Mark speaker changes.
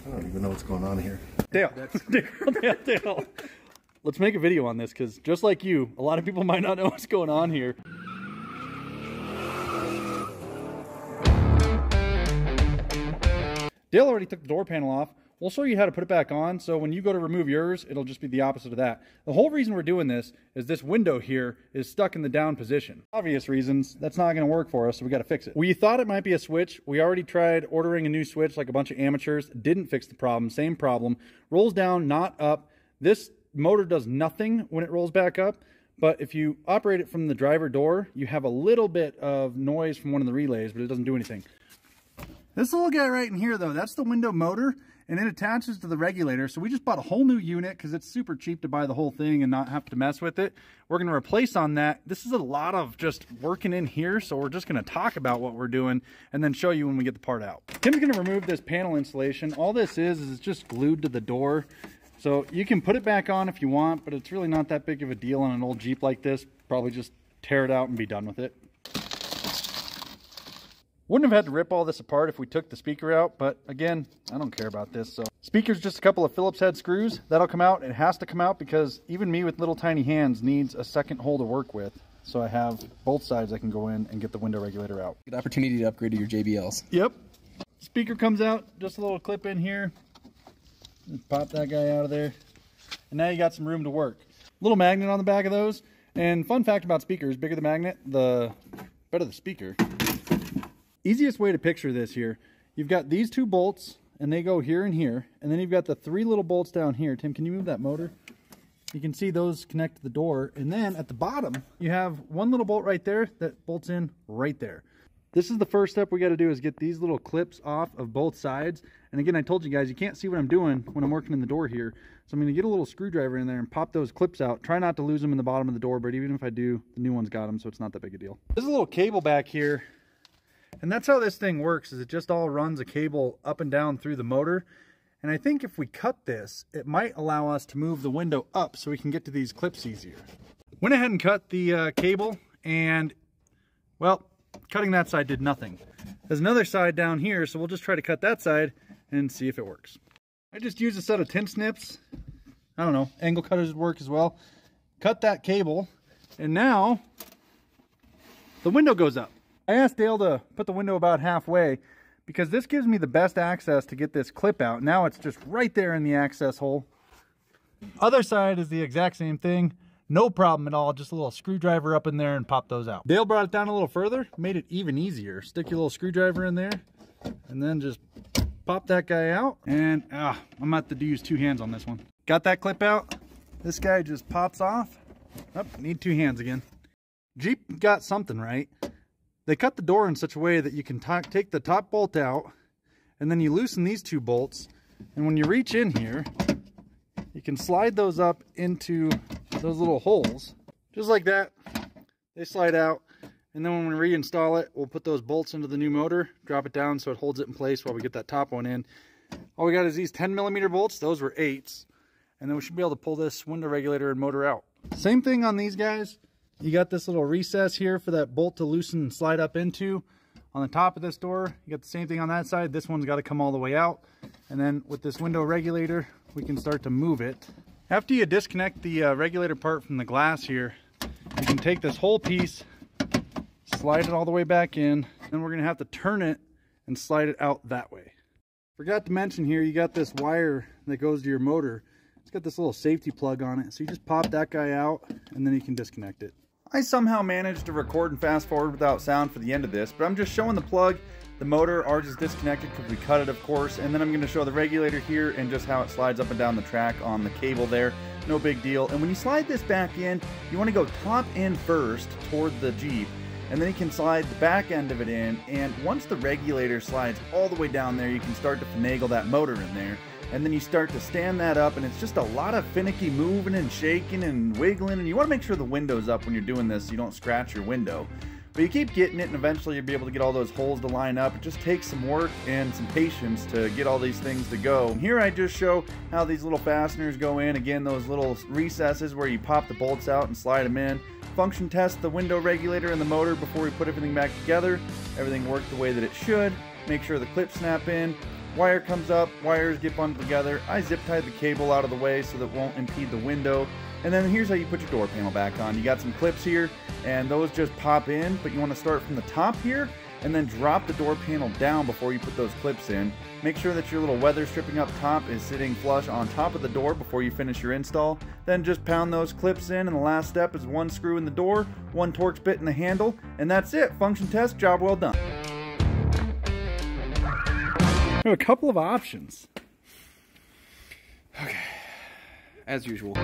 Speaker 1: I don't even know what's going on here.
Speaker 2: Dale, Dale. Let's make a video on this, because just like you, a lot of people might not know what's going on here. Dale already took the door panel off. We'll show you how to put it back on, so when you go to remove yours, it'll just be the opposite of that. The whole reason we're doing this is this window here is stuck in the down position. Obvious reasons, that's not gonna work for us, so we gotta fix it. We thought it might be a switch. We already tried ordering a new switch like a bunch of amateurs. Didn't fix the problem, same problem. Rolls down, not up. This motor does nothing when it rolls back up, but if you operate it from the driver door, you have a little bit of noise from one of the relays, but it doesn't do anything. This little guy right in here though, that's the window motor, and it attaches to the regulator. So we just bought a whole new unit because it's super cheap to buy the whole thing and not have to mess with it. We're going to replace on that. This is a lot of just working in here, so we're just going to talk about what we're doing and then show you when we get the part out. Tim's going to remove this panel insulation. All this is it's just glued to the door. So you can put it back on if you want, but it's really not that big of a deal on an old Jeep like this. Probably just tear it out and be done with it. Wouldn't have had to rip all this apart if we took the speaker out, but again, I don't care about this. So speaker's just a couple of Phillips head screws. That'll come out. It has to come out because even me with little tiny hands needs a second hole to work with. So I have both sides I can go in and get the window regulator out.
Speaker 3: Good opportunity to upgrade to your JBLs.
Speaker 2: Yep. Speaker comes out, just a little clip in here. Just pop that guy out of there. And now you got some room to work. Little magnet on the back of those. And fun fact about speakers, bigger the magnet, the better the speaker. Easiest way to picture this here, you've got these two bolts and they go here and here, and then you've got the three little bolts down here. Tim, can you move that motor? You can see those connect to the door, and then at the bottom you have one little bolt right there that bolts in right there. This is the first step we got to do, is get these little clips off of both sides. And again, I told you guys, you can't see what I'm doing when I'm working in the door here, so I'm going to get a little screwdriver in there and pop those clips out. Try not to lose them in the bottom of the door, but even if I do, the new one's got them, so it's not that big a deal. There's a little cable back here. And that's how this thing works, is it just all runs a cable up and down through the motor. And I think if we cut this, it might allow us to move the window up so we can get to these clips easier. Went ahead and cut the cable, and well, cutting that side did nothing. There's another side down here, so we'll just try to cut that side and see if it works. I just used a set of tin snips. I don't know, angle cutters would work as well. Cut that cable, and now the window goes up. I asked Dale to put the window about halfway because this gives me the best access to get this clip out. Now it's just right there in the access hole. Other side is the exact same thing. No problem at all. Just a little screwdriver up in there and pop those out. Dale brought it down a little further, made it even easier. Stick your little screwdriver in there and then just pop that guy out. And I'm gonna have to use two hands on this one. Got that clip out. This guy just pops off. Oh, need two hands again. Jeep got something right. They cut the door in such a way that you can take the top bolt out, and then you loosen these two bolts, and when you reach in here, you can slide those up into those little holes, just like that. They slide out, and then when we reinstall it, we'll put those bolts into the new motor, drop it down so it holds it in place while we get that top one in. All we got is these 10mm bolts. Those were 8s, and then we should be able to pull this window regulator and motor out. Same thing on these guys. You got this little recess here for that bolt to loosen and slide up into. On the top of this door, you got the same thing on that side. This one's got to come all the way out. And then with this window regulator, we can start to move it. After you disconnect the regulator part from the glass here, you can take this whole piece, slide it all the way back in, and we're going to have to turn it and slide it out that way. Forgot to mention here, you got this wire that goes to your motor. It's got this little safety plug on it, so you just pop that guy out and then you can disconnect it. I somehow managed to record and fast forward without sound for the end of this, but I'm just showing the plug. The motor, ours is disconnected because we cut it, of course, and then I'm going to show the regulator here and just how it slides up and down the track on the cable there. No big deal. And when you slide this back in, you want to go top in first toward the Jeep, and then you can slide the back end of it in, and once the regulator slides all the way down there, you can start to finagle that motor in there. And then you start to stand that up, and it's just a lot of finicky moving and shaking and wiggling, and you want to make sure the window's up when you're doing this so you don't scratch your window. But you keep getting it, and eventually you'll be able to get all those holes to line up. It just takes some work and some patience to get all these things to go. And here I just show how these little fasteners go in. Again, those little recesses where you pop the bolts out and slide them in. Function test the window regulator and the motor before we put everything back together. Everything worked the way that it should. Make sure the clips snap in. Wire comes up, wires get bundled together. I zip tied the cable out of the way so that it won't impede the window. And then here's how you put your door panel back on. You got some clips here, and those just pop in, but you want to start from the top here, and then drop the door panel down before you put those clips in. Make sure that your little weather stripping up top is sitting flush on top of the door before you finish your install. Then just pound those clips in, and the last step is one screw in the door, one Torx bit in the handle, and that's it. Function test, job well done. We have a couple of options.
Speaker 3: Okay, as usual.